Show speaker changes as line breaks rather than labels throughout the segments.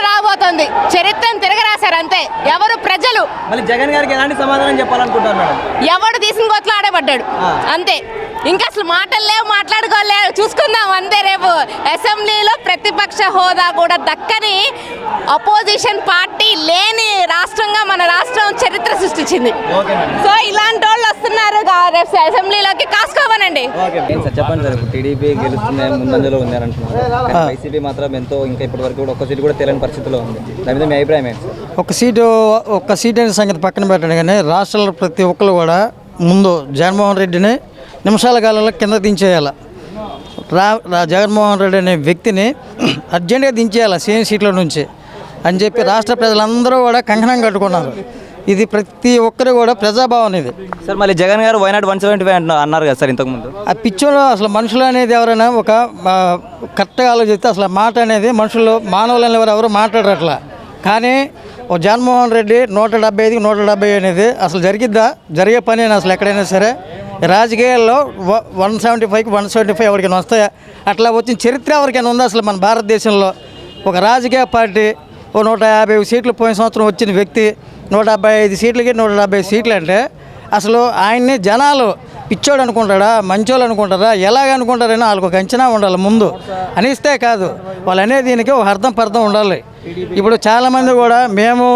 రాబోతోంది. చరిత్రను తిరగరాశారు అంతే. ఎవరు ప్రజలు.
మళ్ళీ జగన్ గారికి ఎలాంటి సమాధానం చెప్పాలనుకుంటారు మేడం?
ఎవడు తీసుకుని కొత్తలో ఆడబడ్డాడు అంతే. ఇంకా అసలు మాటలు లేవు, మాట్లాడుకోలేవు. చూసుకుందాం అంతే. రేపు అసెంబ్లీలో ప్రతిపక్ష హోదా కూడా దక్కని అపోజిషన్ పార్టీ లేని రాష్ట్రంగా మన రాష్ట్రం చరిత్ర సృష్టించింది. సో ఇలాంటి వాళ్ళు వస్తున్నారు రేపు అసెంబ్లీలోకి, కాసుకోమనండి.
చెప్పండి సార్, టీడీపీ గెలుస్తుంది, ముందంజలో ఉంది అని అంటున్నారు. వైసీపీ మాత్రం ఎంతో ఇంకా ఇప్పటి వరకు కూడా ఒక్క సీటు కూడా తెలియని పరిస్థితిలో ఉంది. దాని మీద మీ అభిప్రాయం ఏంటి?
ఒక్క సీటు అనే సంగతి పక్కన పెట్టండి, కానీ రాష్ట్రంలో ప్రతి ఒక్కరు కూడా ముందు జగన్మోహన్ రెడ్డిని నిమిషాల కాలంలో కింద దించేయాలి. జగన్మోహన్ రెడ్డి అనే వ్యక్తిని అర్జెంటుగా దించేయాలి సీఎం సీట్ల నుంచి అని చెప్పి రాష్ట్ర ప్రజలందరూ కూడా కంకణం కట్టుకున్నారు. ఇది ప్రతి ఒక్కరు కూడా ప్రజాభావం ఇది.
సార్ మళ్ళీ జగన్ గారు వైనాడు 175 అన్నారు కదా సార్ ఇంతకుముందు.
ఆ పిచ్చోడు అసలు మనుషులు అనేది ఎవరైనా ఒక కరెక్ట్గా ఆలోచిస్తే అసలు మాట అనేది మనుషులు మానవులను ఎవరు మాట్లాడరట్లా. కానీ ఓ జగన్మోహన్ రెడ్డి 175కి 170 అనేది అసలు జరిగిద్దా? జరిగే పని అసలు ఎక్కడైనా సరే రాజకీయాల్లో 175కి 175 ఎవరికైనా వస్తాయా? అట్లా వచ్చిన చరిత్ర ఎవరికైనా ఉందా అసలు మన భారతదేశంలో? ఒక రాజకీయ పార్టీ ఓ 150 సీట్లు పోయిన సంవత్సరం వచ్చిన వ్యక్తి 175 సీట్లకి 170 సీట్లు అంటే అసలు ఆయన్ని జనాలు పిచ్చోడు అనుకుంటాడా, మంచోళ్ళు అనుకుంటారా, ఎలాగ అనుకుంటారని వాళ్ళకి ఒక అంచనా ఉండాలి ముందు. అనిస్తే కాదు, వాళ్ళు అనేది దీనికి ఒక అర్థం ఉండాలి. ఇప్పుడు చాలామంది కూడా మేము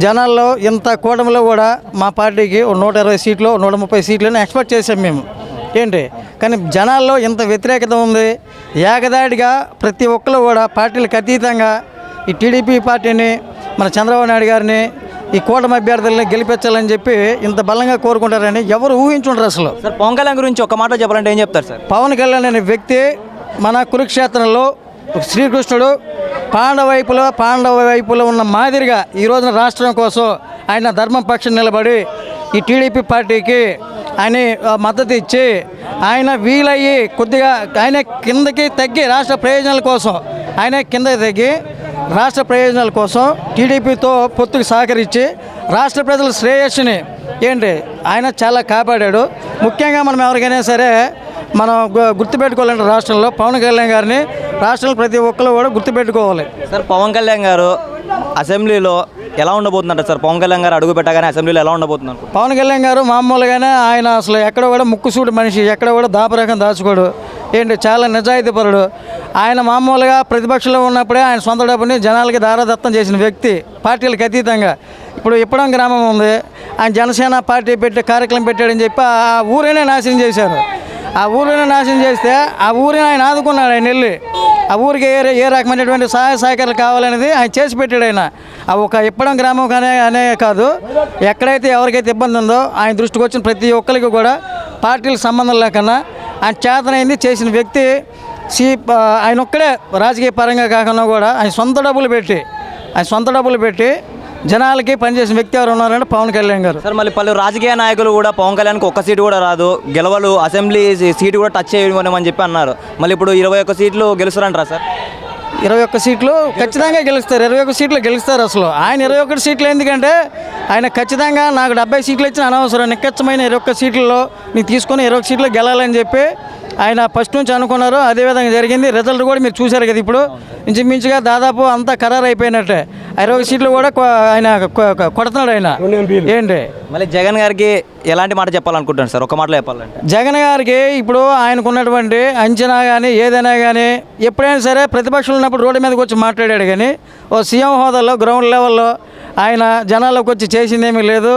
జనాల్లో ఇంత కూటమిలో కూడా మా పార్టీకి 120 సీట్లు 130 సీట్లని ఎక్స్పెక్ట్ చేసాం మేము. ఏంటి కానీ జనాల్లో ఇంత వ్యతిరేకత ఉంది. ఏకదాటిగా ప్రతి ఒక్కరు కూడా పార్టీలకు అతీతంగా ఈ టీడీపీ పార్టీని, మన చంద్రబాబు నాయుడు గారిని, ఈ కూటమి అభ్యర్థులని గెలిపించాలని చెప్పి ఇంత బలంగా కోరుకుంటారని ఎవరు ఊహించుంటారు అసలు.
సార్ పవన్ కళ్యాణ్ గురించి ఒక మాట చెప్పాలంటే ఏం చెప్తారు సార్?
పవన్ కళ్యాణ్ అనే వ్యక్తి మన కురుక్షేత్రంలో శ్రీకృష్ణుడు పాండవ వైపులో ఉన్న మాదిరిగా ఈ రోజున రాష్ట్రం కోసం ఆయన ధర్మం పక్షం నిలబడి ఈ టీడీపీ పార్టీకి ఆయన మద్దతు ఇచ్చి ఆయన వీలయ్యి కొద్దిగా ఆయన కిందకి తగ్గి రాష్ట్ర ప్రయోజనాల కోసం రాష్ట్ర ప్రయోజనాల కోసం టీడీపీతో పొత్తుకు సహకరించి రాష్ట్ర ప్రజల శ్రేయస్సుని ఆయన చాలా కాపాడాడు. ముఖ్యంగా మనం ఎవరికైనా సరే మనం గుర్తుపెట్టుకోవాలంటే రాష్ట్రంలో పవన్ కళ్యాణ్ గారిని రాష్ట్రంలో ప్రతి ఒక్కరు కూడా గుర్తుపెట్టుకోవాలి.
సార్ పవన్ కళ్యాణ్ గారు అసెంబ్లీలో ఎలా ఉండబోతుందంట సార్? పవన్ కళ్యాణ్ గారు అడుగు పెట్టగానే అసెంబ్లీలో ఎలా ఉండబోతున్నారు?
పవన్ కళ్యాణ్ గారు మామూలుగానే ఆయన అసలు ఎక్కడ కూడా ముక్కుసూటి మనిషి, ఎక్కడ కూడా దాపరకం దాచుకోడు. చాలా నిజాయితీపరుడు. ఆయన మామూలుగా ప్రతిపక్షంలో ఉన్నప్పుడే ఆయన సొంత డబ్బుని జనాలకి దారాదత్తం చేసిన వ్యక్తి, పార్టీలకు అతీతంగా. ఇప్పుడు ఇప్పడం గ్రామం ఉంది, ఆయన జనసేన పార్టీ పెట్టి కార్యక్రమం పెట్టాడని చెప్పి ఆ ఊరేనే నాశనం చేశారు. ఆ ఊరిని నాశనం చేస్తే ఆ ఊరిని ఆయన ఆదుకున్నాడు. ఆయన వెళ్ళి ఆ ఊరికి ఏ రకమైనటువంటి సహాయ సహకారాలు కావాలనేది ఆయన చేసి పెట్టాడు. ఆయన ఒక ఇప్పడం గ్రామం అనే కాదు, ఎక్కడైతే ఎవరికైతే ఇబ్బంది ఉందో ఆయన దృష్టికి వచ్చిన ప్రతి ఒక్కరికి కూడా పార్టీలకు సంబంధం లేకుండా ఆయన చేతనైంది చేసిన వ్యక్తి. ఆయన ఒక్కడే రాజకీయ పరంగా కాకుండా కూడా ఆయన సొంత డబ్బులు పెట్టి జనాలకి పనిచేసిన వ్యక్తి ఎవరు ఉన్నారంటే పవన్ కళ్యాణ్ గారు.
సార్ మళ్ళీ పలు రాజకీయ నాయకులు కూడా పవన్ కళ్యాణ్కి ఒక్క సీటు కూడా రాదు, గెలవలు, అసెంబ్లీ సీటు కూడా టచ్ చేయమని చెప్పి అన్నారు. మళ్ళీ ఇప్పుడు 21 సీట్లు గెలుస్తారంటారా సార్?
21 సీట్లు ఖచ్చితంగా గెలుస్తారు. 21 సీట్లు గెలుస్తారు. అసలు ఆయన 21 సీట్లు ఎందుకంటే ఆయన ఖచ్చితంగా నాకు 70 సీట్లు ఇచ్చిన అనవసరం, నిక్కచ్చమైన 21 సీట్లలో నేను తీసుకొని 20 సీట్లు గెలాలని చెప్పి ఆయన ఫస్ట్ నుంచి అనుకున్నారు. అదేవిధంగా జరిగింది. రిజల్ట్ కూడా మీరు చూశారు కదా. ఇప్పుడు ఇంచుమించుగా దాదాపు అంతా ఖరారు అయిపోయినట్టే. 20 సీట్లు కూడా ఆయన కొడుతున్నాడు. ఆయన
మళ్ళీ జగన్ గారికి ఎలాంటి మాట చెప్పాలనుకుంటున్నారు సార్? ఒక మాటలో చెప్పాలంటే
జగన్ గారికి ఇప్పుడు ఆయనకున్నటువంటి అంచనా కానీ ఏదైనా కానీ ఎప్పుడైనా సరే ప్రతిపక్షంలో ఉన్నప్పుడు రోడ్డు మీదకి వచ్చి మాట్లాడాడు. కానీ ఓ సీఎం హోదాలో గ్రౌండ్ లెవెల్లో ఆయన జనాల్లోకి వచ్చి చేసిందేమీ లేదు.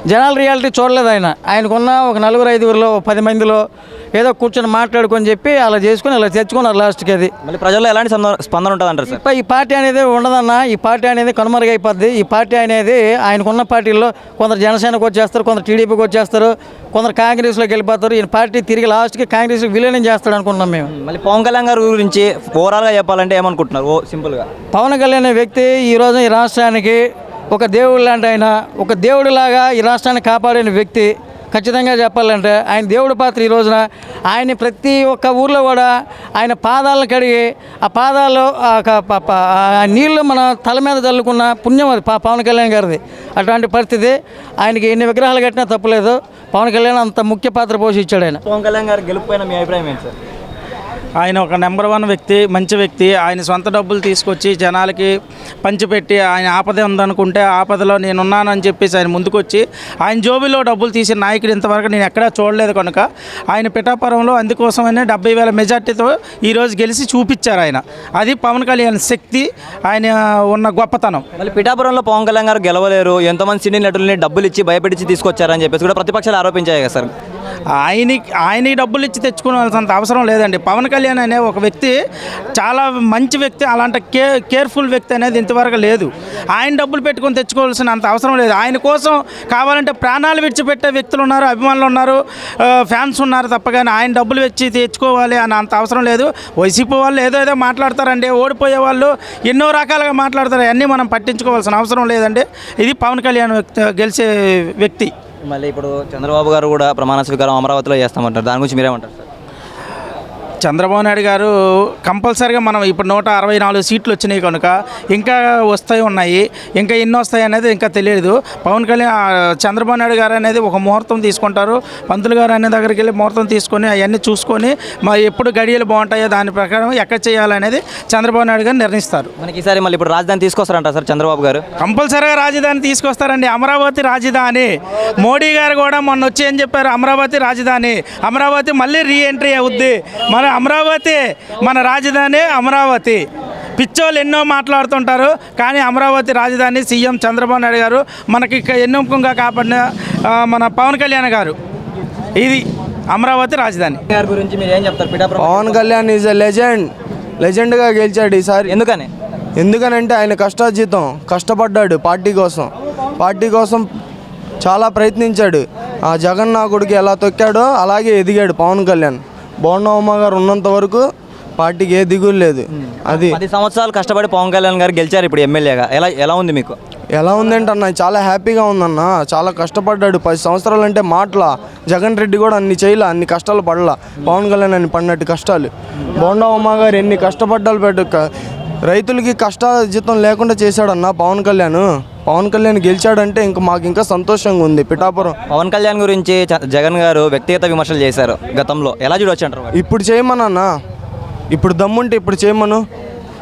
జనాల రియాలిటీ చూడలేదు. ఆయనకున్న ఒక 4-5 10 మందిలో ఏదో కూర్చొని మాట్లాడుకొని చెప్పి అలా చేసుకుని అలా తెచ్చుకున్నారు లాస్ట్కి. అది
మళ్ళీ ప్రజల్లో ఎలాంటి స్పందన ఉంటుంది అంటారు సార్?
ఈ పార్టీ అనేది ఉండదన్న, ఈ పార్టీ అనేది కనుమరుగైపోద్ది. ఈ పార్టీ అనేది ఆయనకున్న పార్టీల్లో కొందరు జనసేనకు వచ్చేస్తారు, కొందరు టీడీపీకి వచ్చేస్తారు, కొందరు కాంగ్రెస్లోకి వెళ్ళిపోతారు. ఈ పార్టీ తిరిగి లాస్ట్కి కాంగ్రెస్కి విలీనం చేస్తాడు అనుకుంటున్నాం మేము.
మళ్ళీ పవన్ కళ్యాణ్ గారి గురించి ఓవరాల్గా చెప్పాలంటే ఏమనుకుంటున్నారు? సింపుల్గా
పవన్ కళ్యాణ్ అనే వ్యక్తి ఈరోజు ఈ రాష్ట్రానికి ఒక దేవుడు లాంటి ఆయన, ఒక దేవుడిలాగా ఈ రాష్ట్రాన్ని కాపాడిన వ్యక్తి. ఖచ్చితంగా చెప్పాలంటే ఆయన దేవుడి పాత్ర. ఈ రోజున ఆయన ప్రతి ఒక్క ఊర్లో కూడా ఆయన పాదాలను కడిగి ఆ పాదాలు ఆ నీళ్లు మన తల మీద చల్లుకున్న పుణ్యం అది పవన్ కళ్యాణ్ గారిది. అటువంటి పరిస్థితి. ఆయనకి ఎన్ని విగ్రహాలు కట్టినా తప్పులేదు. పవన్ కళ్యాణ్ అంత ముఖ్య పాత్ర పోషించాడు ఆయన.
పవన్ కళ్యాణ్ గారు గెలుపుపైన మీ అభిప్రాయం ఏంటి సార్?
ఆయన ఒక నెంబర్ 1 వ్యక్తి, మంచి వ్యక్తి. ఆయన సొంత డబ్బులు తీసుకొచ్చి జనాలకి పంచిపెట్టి ఆయన ఆపద ఉందనుకుంటే ఆపదలో నేనున్నానని చెప్పేసి ఆయన ముందుకొచ్చి ఆయన జోబిలో డబ్బులు తీసిన నాయకుడు ఇంతవరకు నేను ఎక్కడా చూడలేదు. కనుక ఆయన పిఠాపురంలో అందుకోసమనే 70,000 మెజార్టీతో ఈరోజు గెలిచి చూపించారు ఆయన. అది పవన్ కళ్యాణ్ శక్తి, ఆయన ఉన్న గొప్పతనం.
మళ్ళీ పిఠాపురంలో పవన్ కళ్యాణ్ గారు గెలవలేరు, ఎంతోమంది సినీ నటుల్ని డబ్బులు ఇచ్చి భయపెట్టి తీసుకొచ్చారని చెప్పేసి కూడా ప్రతిపక్షాలు ఆరోపించాయి కదా సార్.
ఆయనకి డబ్బులు ఇచ్చి తెచ్చుకోవాల్సినంత అవసరం లేదండి. పవన్ కళ్యాణ్ అనే ఒక వ్యక్తి చాలా మంచి వ్యక్తి, అలాంటి కేర్ఫుల్ వ్యక్తి అనేది ఇంతవరకు లేదు. ఆయన డబ్బులు పెట్టుకొని తెచ్చుకోవాల్సిన అంత అవసరం లేదు. ఆయన కోసం కావాలంటే ప్రాణాలు విడిచిపెట్టే వ్యక్తులు ఉన్నారు, అభిమానులు ఉన్నారు, ఫ్యాన్స్ ఉన్నారు తప్ప కానీ ఆయన డబ్బులు వచ్చి తెచ్చుకోవాలి అని అంత అవసరం లేదు. వైసీపీ వాళ్ళు ఏదో మాట్లాడతారండి, ఓడిపోయే వాళ్ళు ఎన్నో రకాలుగా మాట్లాడతారు, అన్నీ మనం పట్టించుకోవాల్సిన అవసరం లేదండి. ఇది పవన్ కళ్యాణ్ గెలిచే వ్యక్తి.
మళ్ళీ ఇప్పుడు చంద్రబాబు గారు కూడా ప్రమాణ స్వీకారం అమరావతిలో చేస్తామంటారు, దాని గురించి మీరేమంటారు సార్?
చంద్రబాబు నాయుడు గారు కంపల్సరీగా మనం ఇప్పుడు 164 సీట్లు వచ్చినాయి కనుక ఇంకా ఉన్నాయి, ఇంకా ఎన్ని వస్తాయి అనేది ఇంకా తెలియదు. పవన్ కళ్యాణ్ చంద్రబాబు నాయుడు గారు అనేది ఒక ముహూర్తం తీసుకుంటారు, పంతులు గారు అనే దగ్గరికి వెళ్ళి ముహూర్తం తీసుకొని అవన్నీ చూసుకొని ఎప్పుడు గడియలు బాగుంటాయో దాని ప్రకారం ఎక్కడ చేయాలనేది చంద్రబాబు నాయుడు గారు నిర్ణయిస్తారు.
మనకి ఈసారి మళ్ళీ ఇప్పుడు రాజధాని తీసుకొస్తారంట సార్ చంద్రబాబు గారు?
కంపల్సరీగా రాజధాని తీసుకొస్తారండి, అమరావతి రాజధాని. మోడీ గారు కూడా మొన్న వచ్చి ఏం చెప్పారు, అమరావతి రాజధాని, అమరావతి మళ్ళీ రీఎంట్రీ అవుద్ది, మన అమరావతి మన రాజధాని అమరావతి. పిచ్చోళ్ళు ఎన్నో మాట్లాడుతుంటారు కానీ అమరావతి రాజధాని సీఎం చంద్రబాబు నాయుడు గారు మనకి ఎన్నోముఖంగా కాపాడిన మన పవన్ కళ్యాణ్ గారు, ఇది అమరావతి రాజధాని.
గారి గురించి మీరు ఏం చెప్తారు? పిఠాపురం
పవన్ కళ్యాణ్ ఈజ్ ఎ లెజెండ్గా గెలిచాడు ఈసారి. ఎందుకనంటే ఆయన కష్టార్జితం, కష్టపడ్డాడు పార్టీ కోసం చాలా ప్రయత్నించాడు. ఆ జగన్నాథుడికి ఎలా తొక్కాడో అలాగే ఎదిగాడు పవన్ కళ్యాణ్. బోండమ్మ గారు ఉన్నంత వరకు పార్టీకి ఏ దిగులు లేదు. అది
10 సంవత్సరాలు కష్టపడి పవన్ కళ్యాణ్ గారు గెలిచారు ఇప్పుడు ఎమ్మెల్యేగా. ఎలా ఉంది మీకు?
ఎలా ఉందంటే అన్న చాలా హ్యాపీగా ఉందన్న. చాలా కష్టపడ్డాడు 10 సంవత్సరాలు అంటే మాటలా. జగన్ రెడ్డి కూడా అన్ని చేయలే, అన్ని కష్టాలు పడలా. పవన్ కళ్యాణ్ అన్ని పడినట్టు కష్టాలు. బోండమ్మ గారు ఎన్ని కష్టపడ్డాలు రైతులకి కష్టార్జితం లేకుండా చేశాడన్న పవన్ కళ్యాణ్ గెలిచాడంటే మాకు ఇంకా సంతోషంగా ఉంది. పిఠాపురం
పవన్ కళ్యాణ్ గురించి జగన్ గారు వ్యక్తిగత విమర్శలు చేశారు గతంలో, ఎలా చూడవచ్చు అంటారు?
ఇప్పుడు చేయమన్నా, ఇప్పుడు దమ్ముంటే ఇప్పుడు చేయమను.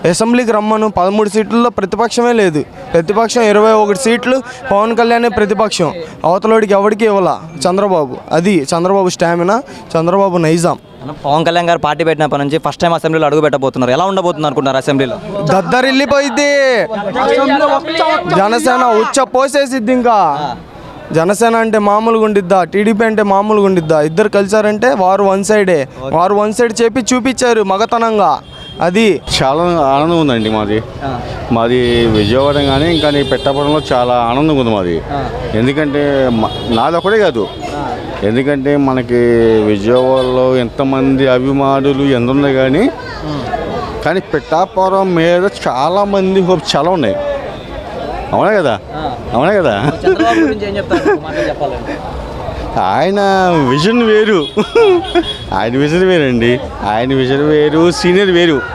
అసెంబ్లీకి రమ్మను. 13 సీట్లలో ప్రతిపక్షమే లేదు. ప్రతిపక్షం 21 సీట్లు, పవన్ కళ్యాణ్ ప్రతిపక్షం. అవతలోడికి ఎవరికి ఇవ్వాల చంద్రబాబు. అది చంద్రబాబు స్టామినా, చంద్రబాబు నైజాం.
పవన్ కళ్యాణ్ గారు పార్టీ పెట్టినప్పటి నుంచి ఫస్ట్ టైం అసెంబ్లీలో అడుగు పెట్టబోతున్నారు, ఎలా ఉండబోతుంది అనుకుంటున్నారు అసెంబ్లీలో?
దద్దరిల్లిపోయింది. జనసేన ఉచ్చ పోసేసిద్ది. ఇంకా జనసేన అంటే మామూలుగా ఉండిద్దా, టీడీపీ అంటే మామూలుగా ఉండిద్దా? ఇద్దరు కలిసారంటే వారు వన్ సైడ్ చెప్పి చూపించారు మగతనంగా. అది
చాలా ఆనందం ఉందండి. మాది విజయవాడ కానీ ఇంకా పిఠాపురంలో చాలా ఆనందంగా ఉంది మాది. ఎందుకంటే నాది ఒకటే కాదు, ఎందుకంటే మనకి విజయవాడలో ఎంతమంది అభిమానులు ఎంత ఉన్నాయి కానీ పిఠాపురం మీద చాలామంది హోప్ చాలా ఉన్నాయి. అవునా కదా? ఆయన విజన్ వేరు, ఆయన విజన్ వేరండి. ఆయన విజన్ వేరు, సీనియర్ వేరు.